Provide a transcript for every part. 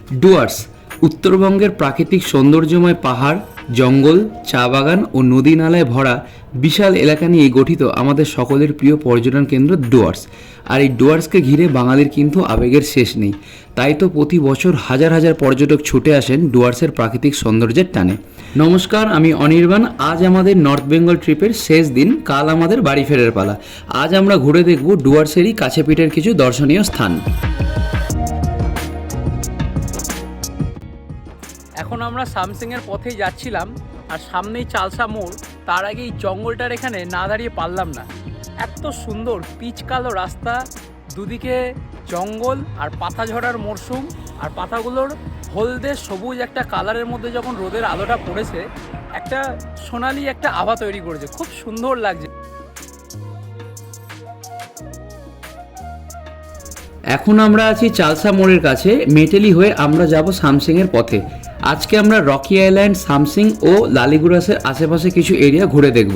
ডুয়ার্স উত্তরবঙ্গের প্রাকৃতিক সৌন্দর্যময় পাহাড়, জঙ্গল, চা বাগান ও নদী নালায় ভরা বিশাল এলাকা নিয়ে গঠিত আমাদের সকলের প্রিয় পর্যটন কেন্দ্র ডুয়ার্স। আর এই ডুয়ার্সকে ঘিরে বাঙালির কিন্তু আবেগের শেষ নেই। তাই তো প্রতি বছর হাজার হাজার পর্যটক ছুটে আসেন ডুয়ার্সের প্রাকৃতিক সৌন্দর্যের টানে। নমস্কার, আমি অনির্বাণ। আজ আমাদের নর্থ বেঙ্গল ট্রিপের শেষ দিন, কাল আমাদের বাড়ি ফেরার পালা। আজ আমরা ঘুরে দেখব ডুয়ার্সেরই কাছে পিঠের কিছু দর্শনীয় স্থান। এখন আমরা সামসিংয়ের পথেই যাচ্ছিলাম, আর সামনেই চালসা মোড়। তার আগে এই জঙ্গলটার এখানে না দাঁড়িয়ে পারলাম না। এত সুন্দর পিচ কালো রাস্তা, দুদিকে জঙ্গল আর পাতা ঝরার মরশুম, আর পাতাগুলোর হলদে সবুজ একটা কালারের মধ্যে যখন রোদের আলোটা পড়েছে, একটা সোনালি একটা আভা তৈরি করেছে। খুব সুন্দর লাগছে। এখন আমরা আছি চালসা মোড়ের কাছে। মেটেলি হয়ে আমরা যাব সামসিংয়ের পথে। আজকে আমরা রকি আইল্যান্ড, সামসিং ও লালিগুরাসের আশেপাশে কিছু এরিয়া ঘুরে দেখব।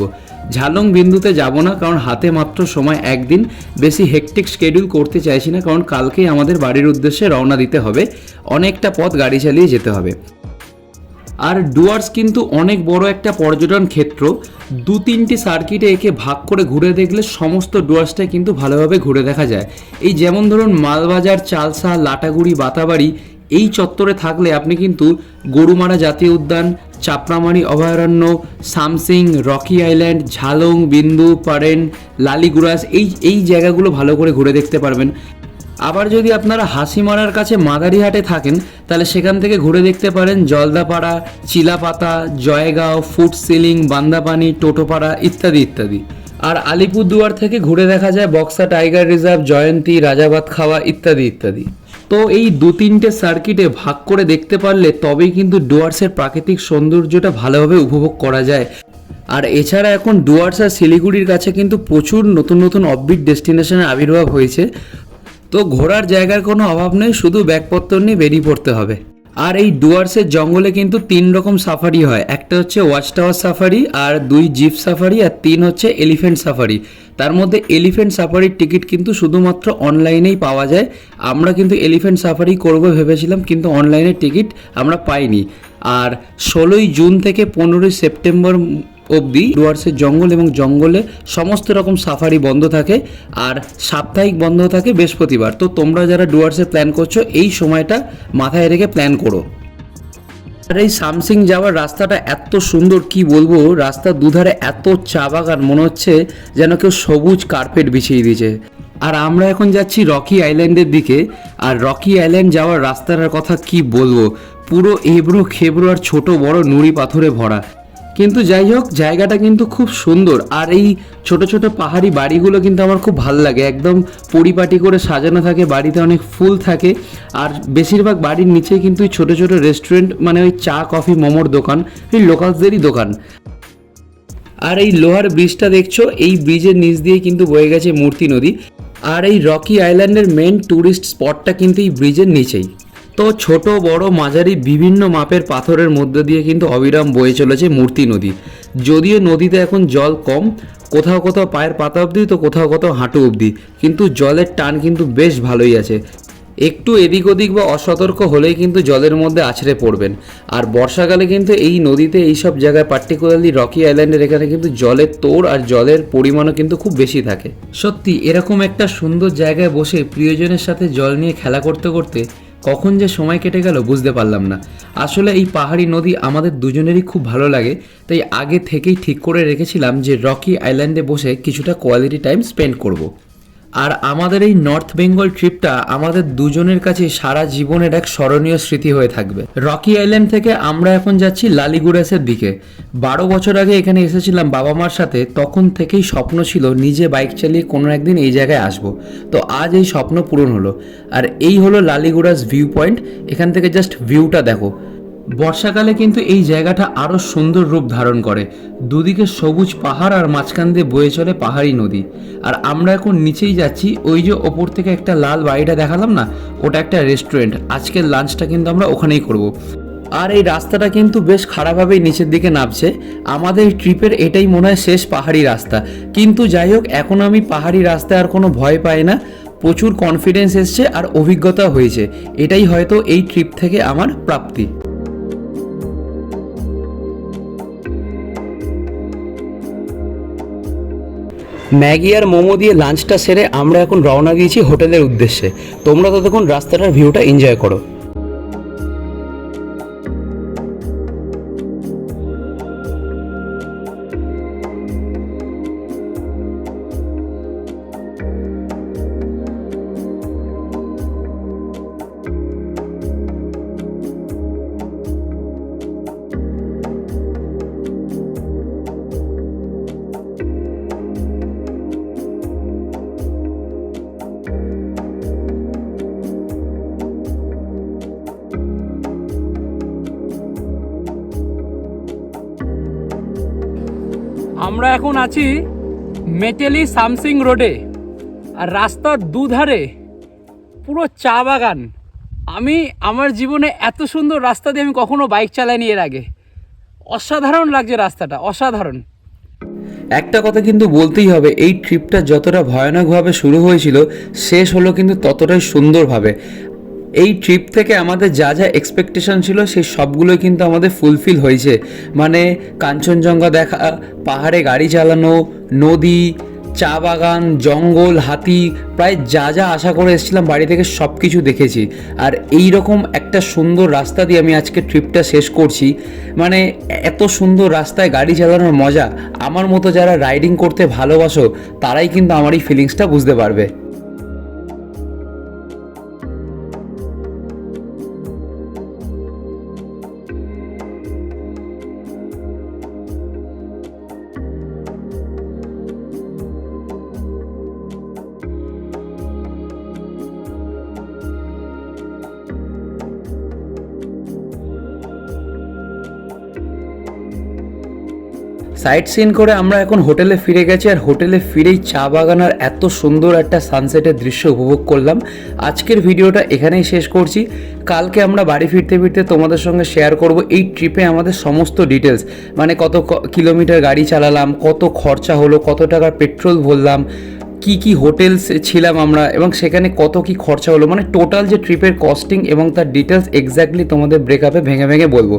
ঝালং বিন্দুতে যাব না, কারণ হাতে মাত্র সময় একদিন। বেশি হেকটিক শিডিউল করতে চাইছি না, কারণ কালকেই আমাদের বাড়ির উদ্দেশ্যে রওনা দিতে হবে। অনেকটা পথ গাড়ি চালিয়ে যেতে হবে। আর ডুয়ার্স কিন্তু অনেক বড় একটা পর্যটন ক্ষেত্র। 2-3টি সার্কিটে একে ভাগ করে ঘুরে দেখলে সমস্ত ডুয়ার্সটাই কিন্তু ভালোভাবে ঘুরে দেখা যায়। এই যেমন ধরুন মালবাজার, চালসা, লাটাগুড়ি, বাতাবাড়ি এই চত্বরে থাকলে আপনি কিন্তু গরুমারা জাতীয় উদ্যান, চাপড়ামারি অভয়ারণ্য, সামসিং, রকি আইল্যান্ড, ঝালং বিন্দু, পারেন, লালিগুরাস এই জায়গাগুলো ভালো করে ঘুরে দেখতে পারবেন। আবার যদি আপনারা হাসিমারার কাছে মাদারিহাটে থাকেন, তাহলে সেখান থেকে ঘুরে দেখতে পারেন জলদাপাড়া, চিলাপাতা, জয়গাঁও, ফুট সিলিং, বান্দাপানি, টোটোপাড়া ইত্যাদি ইত্যাদি। আর আলিপুরদুয়ার থেকে ঘুরে দেখা যায় বক্সা টাইগার রিজার্ভ, জয়ন্তী, রাজাবাদ খাওয়া ইত্যাদি ইত্যাদি। তো এই 2-3টে সার্কিটে ভাগ করে দেখতে পারলে তবেই কিন্তু ডুয়ার্সের প্রাকৃতিক সৌন্দর্যটা ভালোভাবে উপভোগ করা যায়। আর এছাড়া এখন ডুয়ার্স আর শিলিগুড়ির কাছে কিন্তু প্রচুর নতুন নতুন অফবিট ডেস্টিনেশনের আবির্ভাব হয়েছে। তো ঘোরার জায়গার কোনো অভাব নেই, শুধু ব্যাগপত্র নিয়ে বেরিয়ে পড়তে হবে। আর এই ডুয়ার্সের জঙ্গলে কিন্তু 3 রকম সাফারি হয়। একটা হচ্ছে ওয়াচ টাওয়ার সাফারি, আর 2 জিপ সাফারি, আর 3 হচ্ছে এলিফ্যান্ট সাফারি। তার মধ্যে এলিফ্যান্ট সাফারির টিকিট কিন্তু শুধুমাত্র অনলাইনেই পাওয়া যায়। আমরা কিন্তু এলিফ্যান্ট সাফারি করবো ভেবেছিলাম, কিন্তু অনলাইনের টিকিট আমরা পাইনি। আর 16ই জুন থেকে 15ই সেপ্টেম্বর অবধি ডুয়ার্সের জঙ্গল এবং জঙ্গলে সমস্ত রকম সাফারি বন্ধ থাকে, আর সাপ্তাহিক বন্ধ থাকে বৃহস্পতিবার। তো তোমরা যারা ডুয়ার্সে প্ল্যান করছো, এই সময়টা মাথায় রেখে প্ল্যান করো। আর এই সামসিং যাওয়ার রাস্তাটা এত সুন্দর, কি বলবো। রাস্তার দুধারে এত চা বাগান, মনে হচ্ছে যেন কেউ সবুজ কার্পেট বিছিয়ে দিয়েছে। আর আমরা এখন যাচ্ছি রকি আইল্যান্ডের দিকে। আর রকি আইল্যান্ড যাওয়ার রাস্তাটার কথা কি বলবো, পুরো এবড়ো খেবড়ো আর ছোট বড় নুড়ি পাথরে ভরা। কিন্তু যাই হোক, জায়গাটা কিন্তু খুব সুন্দর। আর এই ছোট ছোট পাহাড়ি বাড়িগুলো কিন্তু আমার খুব ভালো লাগে। একদম পরিপাটি করে সাজানো থাকে, বাড়িতে অনেক ফুল থাকে। আর বেশিরভাগ বাড়ির নিচে কিন্তু ছোট ছোট রেস্টুরেন্ট, মানে ওই চা কফি মোমোর দোকান, এই লোকালসদেরই দোকান। আর এই লোহার ব্রিজটা দেখছো, এই ব্রিজের নিচ দিয়ে কিন্তু বয়ে গেছে মূর্তি নদী। আর এই রকি আইল্যান্ডের মেন ট্যুরিস্ট স্পটটা কিন্তু এই ব্রিজের নিচেই। তো ছোট বড় মাঝারি বিভিন্ন মাপের পাথরের মধ্যে দিয়ে কিন্তু অবিরাম বয়ে চলেছে মূর্তি নদী। যদিও নদীতে এখন জল কম, কোথাও কোথাও পায়ের পাতা অবধি, তো কোথাও কোথাও হাঁটু অবধি, কিন্তু জলের টান কিন্তু বেশ ভালোই আছে। একটু এদিক ওদিক বা অসতর্ক হলেই কিন্তু জলের মধ্যে আছড়ে পড়বেন। আর বর্ষাকালে কিন্তু এই নদীতে এই সব জায়গায়, পার্টিকুলারলি রকি আইল্যান্ডের এখানে কিন্তু জলের তোড় আর জলের পরিমাণও কিন্তু খুব বেশি থাকে। সত্যি এরকম একটা সুন্দর জায়গায় বসে প্রিয়জনের সাথে জল নিয়ে খেলা করতে করতে কখন যে সময় কেটে গেল বুঝতে পারলাম না। আসলে এই পাহাড়ি নদী আমাদের দুজনেরই খুব ভালো লাগে, তাই আগে থেকেই ঠিক করে রেখেছিলাম যে রকি আইল্যান্ডে বসে কিছুটা কোয়ালিটি টাইম স্পেন্ড করব। আর আমাদের এই নর্থ বেঙ্গল ট্রিপটা আমাদের দুজনের কাছে সারা জীবনের এক স্মরণীয় স্মৃতি হয়ে থাকবে। রকি আইল্যান্ড থেকে আমরা এখন যাচ্ছি লালিগুরাসের দিকে। 12 বছর আগে এখানে এসেছিলাম বাবা মার সাথে। তখন থেকেই স্বপ্ন ছিল নিজে বাইক চালিয়ে কোনো একদিন এই জায়গায় আসবো। তো আজ এই স্বপ্ন পূরণ হলো। আর এই হলো লালিগুরাস ভিউ পয়েন্ট। এখান থেকে জাস্ট ভিউটা দেখো। বর্ষাকালে কিন্তু এই জায়গাটা আরও সুন্দর রূপ ধারণ করে। দুদিকে সবুজ পাহাড় আর মাঝখান দিয়ে বয়ে চলে পাহাড়ি নদী। আর আমরা এখন নিচেই যাচ্ছি। ওই যে ওপর থেকে একটা লাল বাড়িটা দেখালাম না, ওটা একটা রেস্টুরেন্ট। আজকের লাঞ্চটা কিন্তু আমরা ওখানেই করব। আর এই রাস্তাটা কিন্তু বেশ খারাপভাবেই নিচের দিকে নামছে। আমাদের ট্রিপের এটাই মনে হয় শেষ পাহাড়ি রাস্তা। কিন্তু যাই হোক, এখন আমি পাহাড়ি রাস্তায় আর কোনো ভয় পাই না। প্রচুর কনফিডেন্স এসছে আর অভিজ্ঞতা হয়েছে। এটাই হয়তো এই ট্রিপ থেকে আমার প্রাপ্তি। ম্যাগি আর মোমো দিয়ে লাঞ্চটা সেরে আমরা এখন রওনা দিয়েছি হোটেলের উদ্দেশ্যে। তোমরা ততক্ষণ রাস্তাটার ভিউটা এনজয় করো। আমরা এখন আছি মেটেলি সামসিং রোডে, আর রাস্তার দুধারে পুরো চা বাগান। আমি আমার জীবনে এত সুন্দর রাস্তা দিয়ে আমি কখনো বাইক চালাইনি এর আগে। অসাধারণ লাগছে রাস্তাটা, অসাধারণ। একটা কথা কিন্তু বলতেই হবে, এই ট্রিপটা যতটা ভয়ানকভাবে শুরু হয়েছিল শেষ হলো কিন্তু ততটাই সুন্দরভাবে। এই ট্রিপ থেকে আমাদের যা যা এক্সপেকটেশন ছিল সেই সবগুলোই কিন্তু আমাদের ফুলফিল হয়েছে। মানে কাঞ্চনজঙ্ঘা দেখা, পাহাড়ে গাড়ি চালানো, নদী, চা বাগান, জঙ্গল, হাতি, প্রায় যা যা আশা করে এসেছিলাম বাড়ি থেকে সব কিছু দেখেছি। আর এই রকম একটা সুন্দর রাস্তা দিয়ে আমি আজকে ট্রিপটা শেষ করছি। মানে এত সুন্দর রাস্তায় গাড়ি চালানোর মজা আমার মতো যারা রাইডিং করতে ভালোবাসো তারাই কিন্তু আমার এই ফিলিংসটা বুঝতে পারবে। সাইট সিন করে আমরা এখন হোটেলে ফিরে গেছি, আর হোটেলে ফিরেই চা বাগান আর এত সুন্দর একটা সানসেটের দৃশ্য উপভোগ করলাম। আজকের ভিডিওটা এখানেই শেষ করছি। কালকে আমরা বাড়ি ফিরতে ফিরতে তোমাদের সঙ্গে শেয়ার করব এই ট্রিপে আমাদের সমস্ত ডিটেলস, মানে কত কিলোমিটার গাড়ি চালালাম, কত খরচা হলো, কত টাকার পেট্রোল ভরলাম, কি কি হোটেলস ছিলাম আমরা, এবং সেখানে কত কি খরচা হলো, মানে টোটাল যে ট্রিপের কস্টিং এবং তার ডিটেলস এক্স্যাক্টলি তোমাদের ব্রেকআপে ভেঙে ভেঙে বলবো।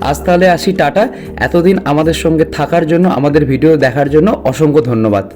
আজ তাহলে আসি, টাটা। এতদিন আমাদের সঙ্গে থাকার জন্য, আমাদের ভিডিও দেখার জন্য অসংখ্য ধন্যবাদ।